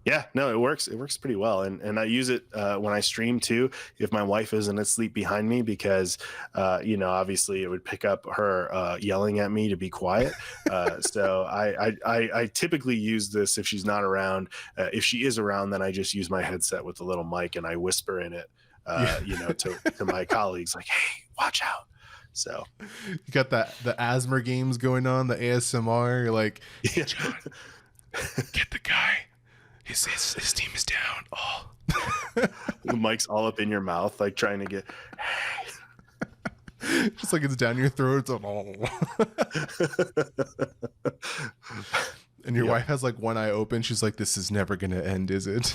Yeah, no, it works pretty well, and I use it when I stream too, if my wife isn't asleep behind me, because obviously it would pick up her yelling at me to be quiet. So I typically use this if she's not around. If she is around, then I just use my headset with a little mic and I whisper in it to my colleagues, like, "Hey, watch out." So you got the asthma games going on, the ASMR. You're like, "Hey, John, get the guy. His team is down." Oh, the mic's all up in your mouth, like trying to get. Just like it's down your throat. It's like, oh. And your Yep. wife has like one eye open. She's like, this is never going to end, is it?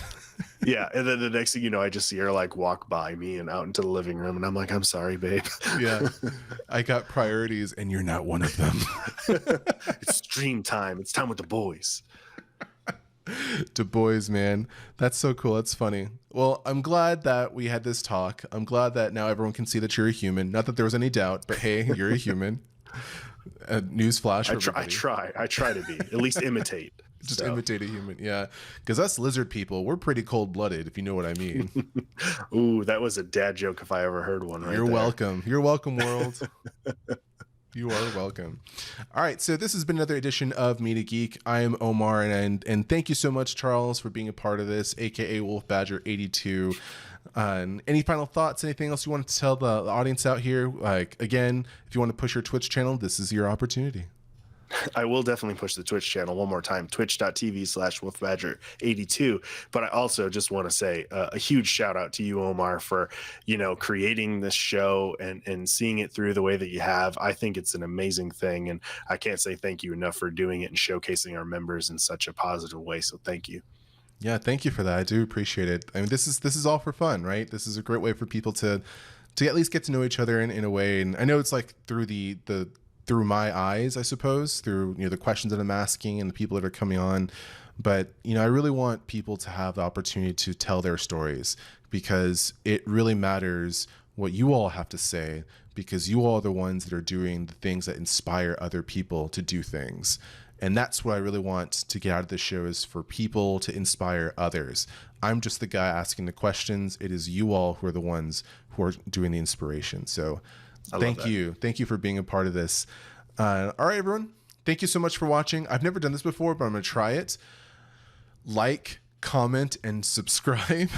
Yeah. And then the next thing you know, I just see her like walk by me and out into the living room. And I'm like, I'm sorry, babe. Yeah. I got priorities and you're not one of them. It's dream time. It's time with the boys. To boys, man. That's so cool. That's funny. Well, I'm glad that we had this talk. I'm glad that now everyone can see that you're a human. Not that there was any doubt, but hey, you're a human. Newsflash. I try to be, at least imitate. Just imitate a human. Yeah. Because us lizard people, we're pretty cold-blooded, if you know what I mean. Ooh, that was a dad joke if I ever heard one. Right. You're there. welcome. You're welcome, world. You are welcome. All right, so this has been another edition of Meet a Geek. I am Omar, and thank you so much, Charles, for being a part of this, aka Wolf Badger 82. Any final thoughts? Anything else you want to tell the audience out here? Like, again, if you want to push your Twitch channel, this is your opportunity. I will definitely push the Twitch channel one more time, twitch.tv/wolfbadger82. But I also just want to say a huge shout out to you, Omar, for, creating this show and seeing it through the way that you have. I think it's an amazing thing. And I can't say thank you enough for doing it and showcasing our members in such a positive way. So thank you. Yeah, thank you for that. I do appreciate it. I mean, this is all for fun, right? This is a great way for people to at least get to know each other in a way. And I know it's like through through my eyes, I suppose, through the questions that I'm asking and the people that are coming on. But I really want people to have the opportunity to tell their stories, because it really matters what you all have to say, because you all are the ones that are doing the things that inspire other people to do things. And that's what I really want to get out of this show, is for people to inspire others. I'm just the guy asking the questions. It is you all who are the ones who are doing the inspiration. So thank you. Thank you for being a part of this. All right, everyone. Thank you so much for watching. I've never done this before, but I'm going to try it. Like, comment, and subscribe.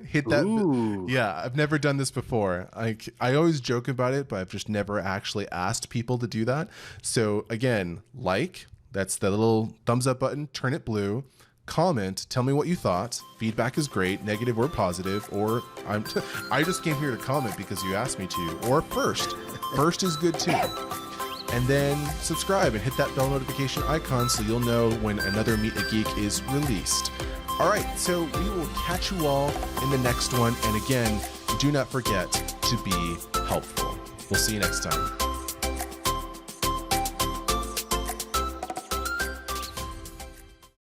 Hit that. Ooh. Yeah, I've never done this before. I always joke about it, but I've just never actually asked people to do that. So again, like, that's the little thumbs up button. Turn it blue. Comment, tell me what you thought. Feedback is great, negative or positive, or I just came here to comment because you asked me to, or first is good too. And then subscribe and hit that bell notification icon so you'll know when another Meet a Geek is released. All right, so we will catch you all in the next one. And again, do not forget to be helpful. We'll see you next time.